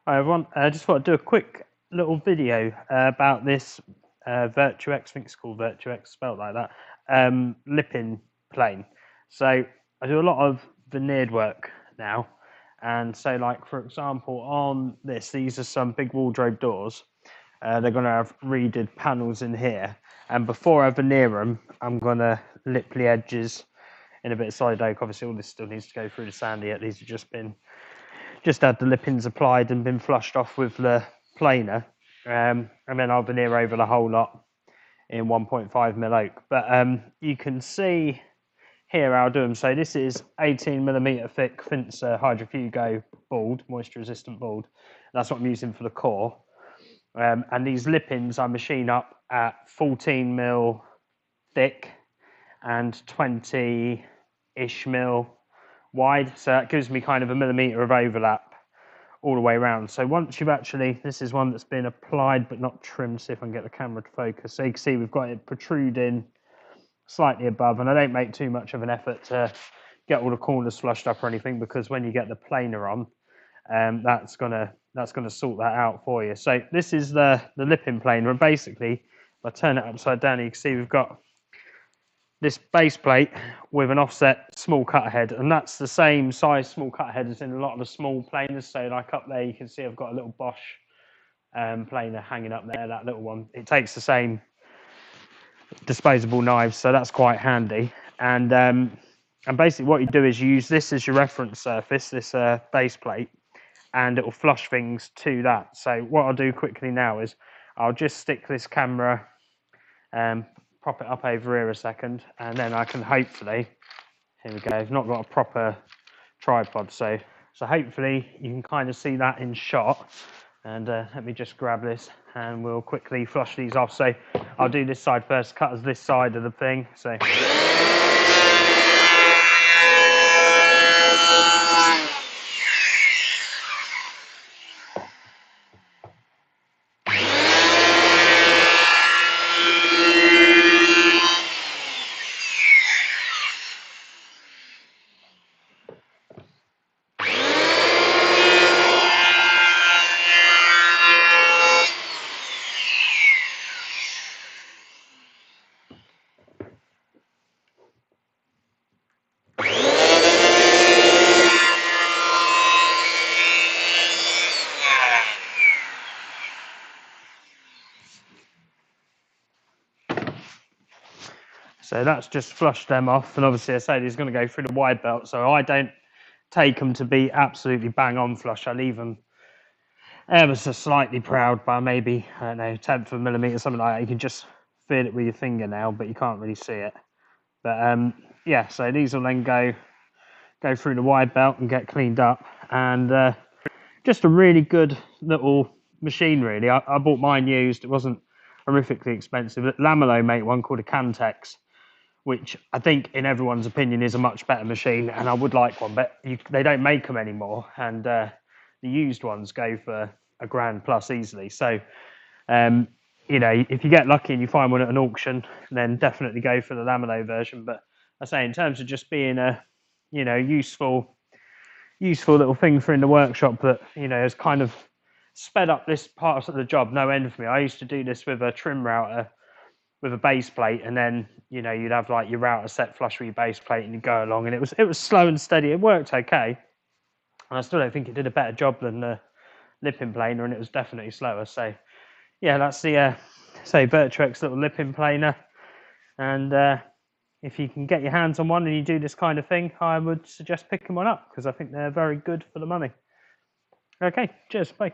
Hi everyone, I just thought I'd do a quick little video about this Virutex, I think it's called Virutex, spelled like that, lipping plane. So I do a lot of veneered work now, and so like for example on this, these are some big wardrobe doors. They're going to have reeded panels in here, and before I veneer them, I'm going to lip the edges in a bit of solid oak. Obviously all this still needs to go through the sander yet, these have just had the lippings applied and been flushed off with the planer, and then I'll veneer over the whole lot in 1.5mm oak. But you can see here how I'll do them. So this is 18mm thick Finster Hydrofugo board, moisture resistant board. That's what I'm using for the core. And these lippings I machine up at 14mm thick and 20-ish mil wide, so that gives me kind of a millimetre of overlap all the way around. So once you've actually, this is one that's been applied but not trimmed, see if I can get the camera to focus. So you can see we've got it protruding slightly above, and I don't make too much of an effort to get all the corners flushed up or anything, because when you get the planer on, that's gonna sort that out for you. So this is the lipping planer, and basically if I turn it upside down, you can see we've got this base plate with an offset small cut head, and that's the same size small cut head as in a lot of the small planers. So like up there you can see I've got a little Bosch planer hanging up there, that little one. It takes the same disposable knives, so that's quite handy. And basically what you do is you use this as your reference surface, this base plate, and it will flush things to that. So what I'll do quickly now is I'll just stick this camera, prop it up over here a second, and then I can hopefully, here we go, I've not got a proper tripod, so hopefully you can kind of see that in shot. And let me just grab this and we'll quickly flush these off. So I'll do this side first, cut as this side of the thing. So that's just flushed them off, and obviously I say these are going to go through the wide belt, so I don't take them to be absolutely bang on flush. I leave them ever so slightly proud by maybe, I don't know, 1/10 of a millimetre, something like that. You can just feel it with your fingernail, but you can't really see it. But yeah, so these will then go through the wide belt and get cleaned up. And just a really good little machine, really. I bought mine used. It wasn't horrifically expensive. Lamelo make one called a Cantex, which I think in everyone's opinion is a much better machine, and I would like one, but they don't make them anymore, and the used ones go for £1,000+ easily. So you know, if you get lucky and you find one at an auction, then definitely go for the Lamelo version. But I say, in terms of just being a, you know, useful little thing for in the workshop that, you know, has kind of sped up this part of the job no end for me. I used to do this with a trim router with a base plate, and then, you know, you'd have like your router set flush with your base plate and you go along, and it was slow and steady. It worked okay, and I still don't think it did a better job than the lipping planer, and it was definitely slower. So yeah, that's the Virutex little lipping planer. And if you can get your hands on one and you do this kind of thing, I would suggest picking one up, because I think they're very good for the money. Okay, cheers, bye.